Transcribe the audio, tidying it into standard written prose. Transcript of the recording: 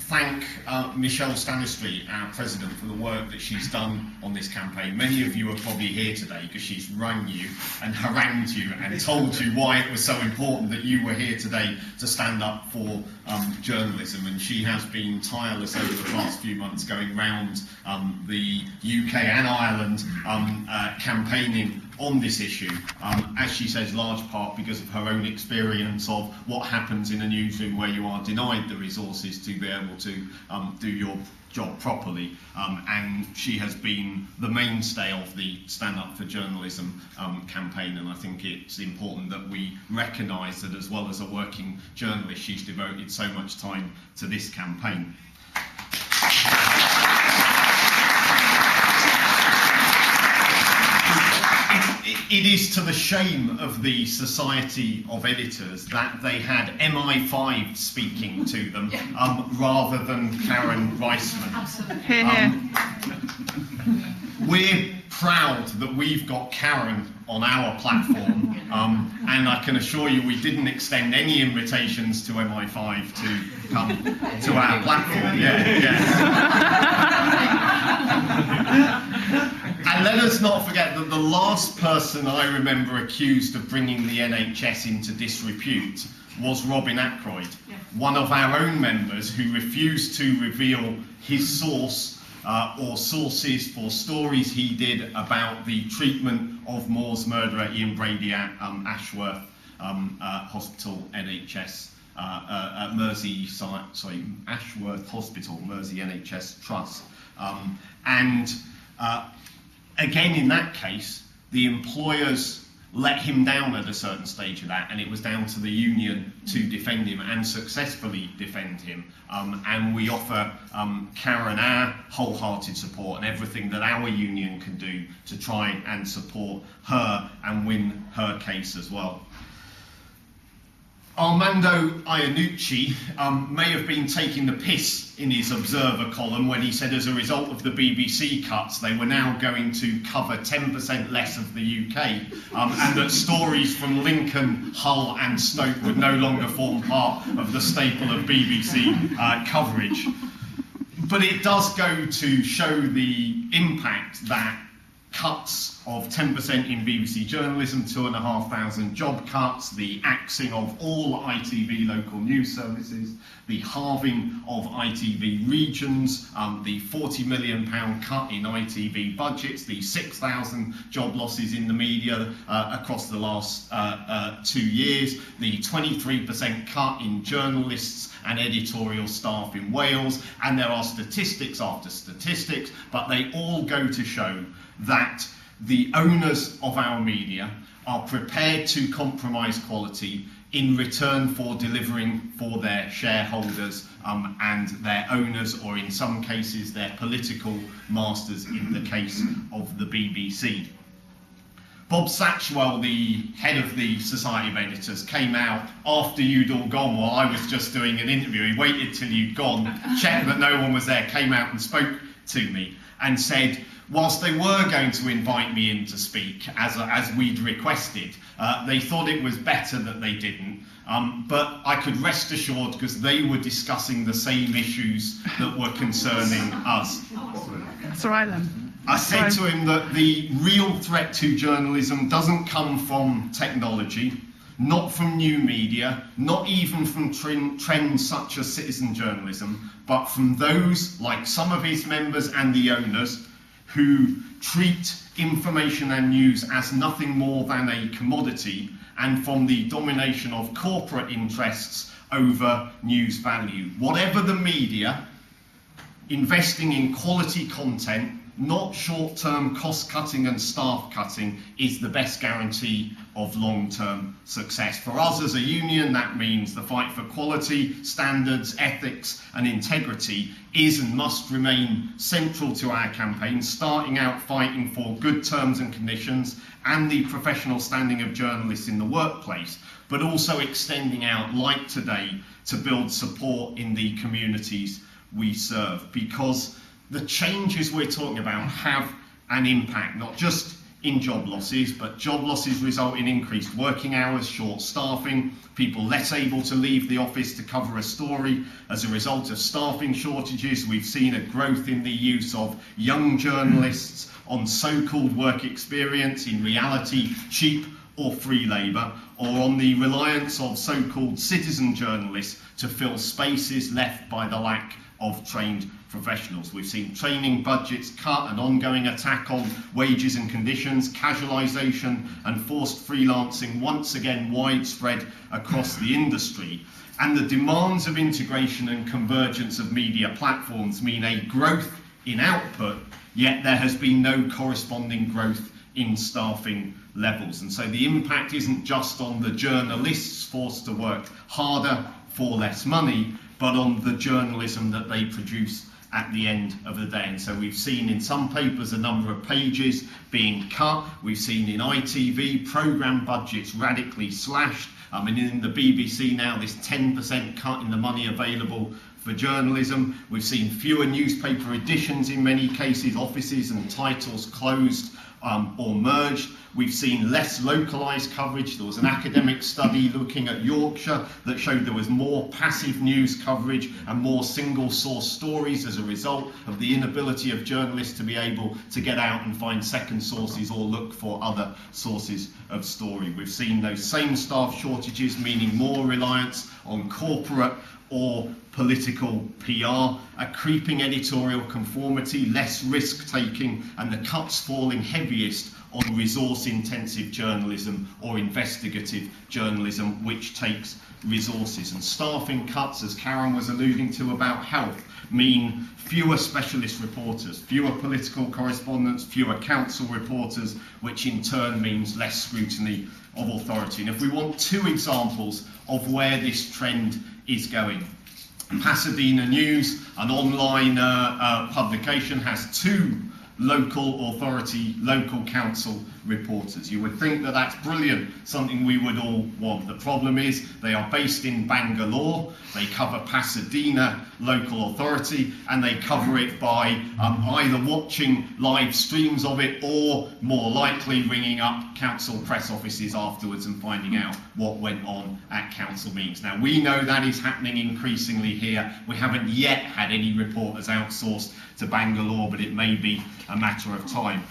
thank Michelle Stanistreet, our president, for the work that she's done on this campaign. Many of you are probably here today because she's rung you and harangued you and told you why it was so important that you were here today to stand up for journalism. And she has been tireless over the past few months going round the UK and Ireland campaigning on this issue, as she says, large part because of her own experience of what happens in a newsroom where you are denied the resources to be able to do your job properly, and she has been the mainstay of the Stand Up for Journalism campaign, and I think it's important that we recognise that as well as a working journalist, she's devoted so much time to this campaign. It is to the shame of the Society of Editors that they had MI5 speaking to them rather than Karen Reisman. We're proud that we've got Karen on our platform, and I can assure you we didn't extend any invitations to MI5 to come to our platform. And let us not forget that the last person I remember accused of bringing the NHS into disrepute was Robin Ackroyd, one of our own members who refused to reveal his source or sources for stories he did about the treatment of Moore's murderer Ian Brady at Ashworth Hospital NHS, Ashworth Hospital, Mersey NHS Trust. Again, in that case, the employers let him down at a certain stage of that, and it was down to the union to defend him and successfully defend him. And we offer Karen our wholehearted support and everything that our union can do to try and support her and win her case as well. Armando Iannucci may have been taking the piss in his Observer column when he said as a result of the BBC cuts they were now going to cover 10% less of the UK, and that stories from Lincoln, Hull and Stoke would no longer form part of the staple of BBC coverage. But it does go to show the impact that cuts of 10% in BBC journalism, 2,500 job cuts, the axing of all ITV local news services, the halving of ITV regions, the £40 million cut in ITV budgets, the 6,000 job losses in the media across the last 2 years, the 23% cut in journalists and editorial staff in Wales, and there are statistics after statistics, but they all go to show that the owners of our media are prepared to compromise quality in return for delivering for their shareholders and their owners, or in some cases their political masters in the case of the BBC. Bob Satchwell, the head of the Society of Editors, came out after you'd all gone while I was just doing an interview. He waited till you'd gone, checked that no one was there, came out and spoke to me and said, whilst they were going to invite me in to speak, as we'd requested, they thought it was better that they didn't. But I could rest assured, because they were discussing the same issues that were concerning us. That's all right then. I said to him that the real threat to journalism doesn't come from technology, not from new media, not even from trends such as citizen journalism, but from those, like some of his members and the owners, who treat information and news as nothing more than a commodity, and from the domination of corporate interests over news value. Whatever the media, investing in quality content, not short-term cost-cutting and staff-cutting, is the best guarantee of long-term success. For us as a union, that means the fight for quality, standards, ethics and integrity is and must remain central to our campaign, starting out fighting for good terms and conditions and the professional standing of journalists in the workplace, but also extending out, like today, to build support in the communities we serve, because the changes we're talking about have an impact, not just in job losses, but job losses result in increased working hours, short staffing, people less able to leave the office to cover a story. As a result of staffing shortages, we've seen a growth in the use of young journalists on so-called work experience, in reality cheap or free labour, or on the reliance of so-called citizen journalists to fill spaces left by the lack of trained professionals. We've seen training budgets cut, an ongoing attack on wages and conditions, casualisation and forced freelancing once again widespread across the industry. And the demands of integration and convergence of media platforms mean a growth in output, yet there has been no corresponding growth in staffing levels. And so the impact isn't just on the journalists forced to work harder for less money, but on the journalism that they produce at the end of the day. And so we've seen in some papers a number of pages being cut. We've seen in ITV programme budgets radically slashed. In the BBC now, this 10% cut in the money available for journalism. We've seen fewer newspaper editions in many cases, offices and titles closed or merged. We've seen less localised coverage. There was an academic study looking at Yorkshire that showed there was more passive news coverage and more single source stories as a result of the inability of journalists to be able to get out and find second sources or look for other sources of story. We've seen those same staff shortages, meaning more reliance on corporate or political PR, a creeping editorial conformity, less risk-taking, and the cuts falling heaviest on resource-intensive journalism or investigative journalism, which takes resources. And staffing cuts, as Karen was alluding to about health, mean fewer specialist reporters, fewer political correspondents, fewer council reporters, which in turn means less scrutiny of authority. And if we want two examples of where this trend is going, Pasadena News, an online publication, has two local authority, local council reporters. You would think that that's brilliant, something we would all want. The problem is they are based in Bangalore, they cover Pasadena local authority, and they cover it by either watching live streams of it or, more likely, ringing up council press offices afterwards and finding out what went on at council meetings. Now, we know that is happening increasingly here. We haven't yet had any reporters outsourced to Bangalore, but it may be a matter of time.